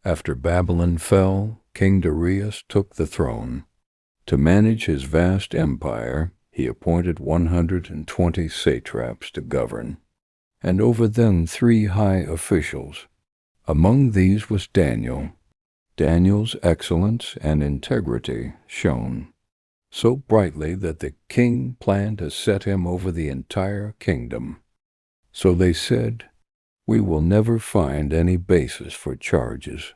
After Babylon fell, King Darius took the throne. To manage his vast empire, he appointed 120 satraps to govern, and over them 3 high officials. Among these was Daniel. Daniel's excellence and integrity shone so brightly that the king planned to set him over the entire kingdom. So they said, "We will never find any basis for charges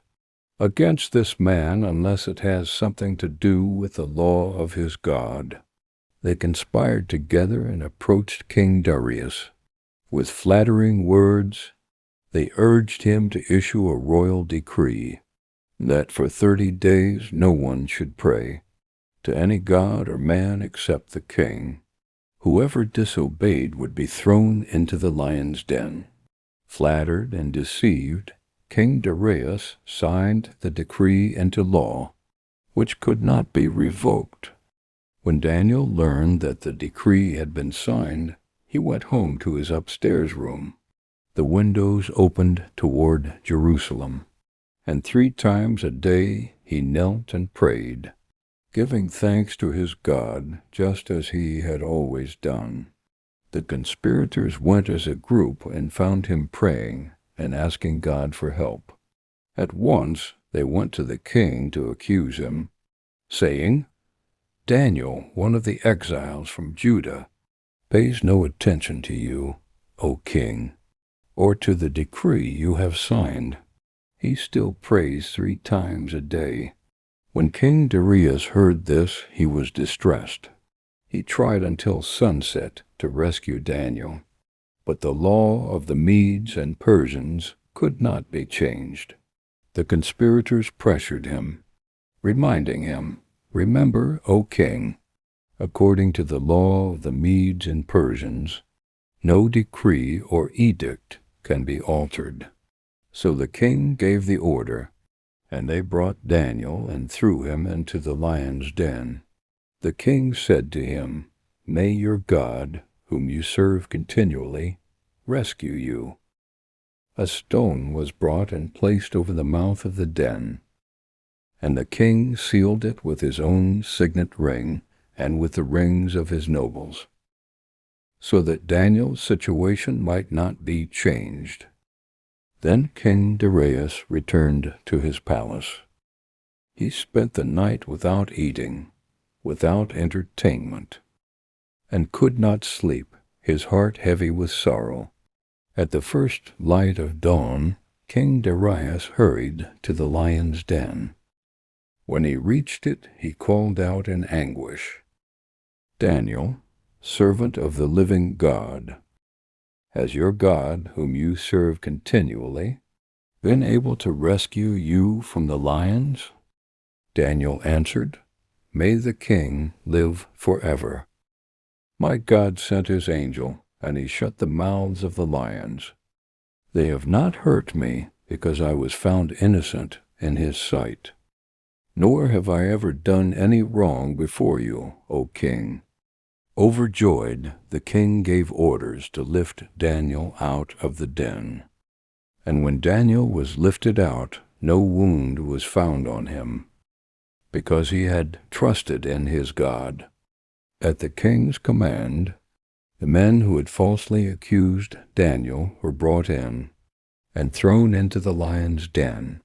against this man unless it has something to do with the law of his God." They conspired together and approached King Darius. With flattering words, they urged him to issue a royal decree that for 30 days no one should pray to any god or man except the king. Whoever disobeyed would be thrown into the lion's den. Flattered and deceived, King Darius signed the decree into law, which could not be revoked. When Daniel learned that the decree had been signed, he went home to his upstairs room. The windows opened toward Jerusalem, and 3 times a day he knelt and prayed, giving thanks to his God, just as he had always done. The conspirators went as a group and found him praying and asking God for help. At once they went to the king to accuse him, saying, "Daniel, one of the exiles from Judah, pays no attention to you, O king, or to the decree you have signed. He still prays 3 times a day." When King Darius heard this, he was distressed. He tried until sunset to rescue Daniel, but the law of the Medes and Persians could not be changed. The conspirators pressured him, reminding him, "Remember, O king, according to the law of the Medes and Persians, no decree or edict can be altered." So the king gave the order, and they brought Daniel and threw him into the lion's den. The king said to him, "May your God, whom you serve continually, rescue you." A stone was brought and placed over the mouth of the den, and the king sealed it with his own signet ring and with the rings of his nobles, so that Daniel's situation might not be changed. Then King Darius returned to his palace. He spent the night without eating, without entertainment, and could not sleep, his heart heavy with sorrow. At the first light of dawn, King Darius hurried to the lion's den. When he reached it, he called out in anguish, "Daniel, servant of the living God, has your God, whom you serve continually, been able to rescue you from the lions?" Daniel answered, "May the king live forever. My God sent his angel, and he shut the mouths of the lions. They have not hurt me, because I was found innocent in his sight. Nor have I ever done any wrong before you, O king." Overjoyed, the king gave orders to lift Daniel out of the den. And when Daniel was lifted out, no wound was found on him, because he had trusted in his God. At the king's command, the men who had falsely accused Daniel were brought in and thrown into the lion's den,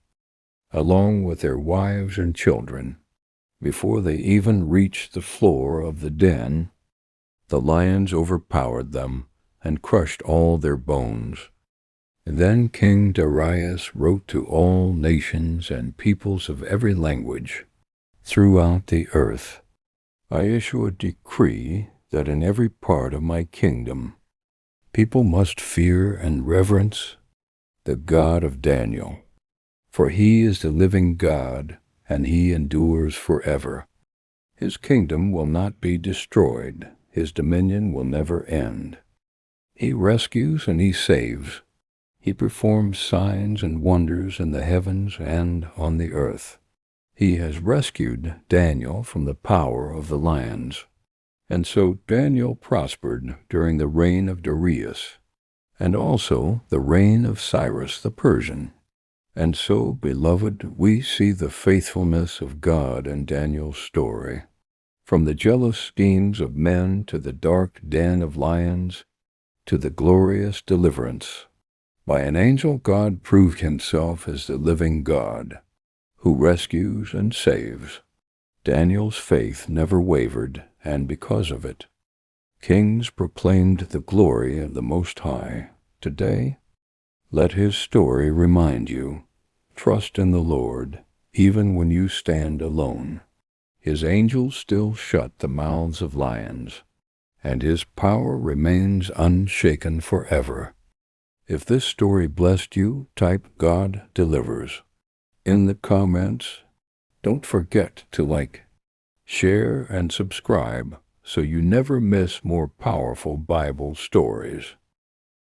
along with their wives and children. Before they even reached the floor of the den, the lions overpowered them and crushed all their bones. Then King Darius wrote to all nations and peoples of every language throughout the earth, "I issue a decree that in every part of my kingdom people must fear and reverence the God of Daniel, for he is the living God, and he endures forever. His kingdom will not be destroyed. His dominion will never end. He rescues and he saves. He performs signs and wonders in the heavens and on the earth. He has rescued Daniel from the power of the lions." And so Daniel prospered during the reign of Darius, and also the reign of Cyrus the Persian. And so, beloved, we see the faithfulness of God in Daniel's story. From the jealous schemes of men to the dark den of lions, to the glorious deliverance. By an angel, God proved himself as the living God, who rescues and saves. Daniel's faith never wavered, and because of it, kings proclaimed the glory of the Most High. Today, let his story remind you, trust in the Lord, even when you stand alone. His angels still shut the mouths of lions, and his power remains unshaken forever. If this story blessed you, type "God delivers" in the comments. Don't forget to like, share, and subscribe so you never miss more powerful Bible stories.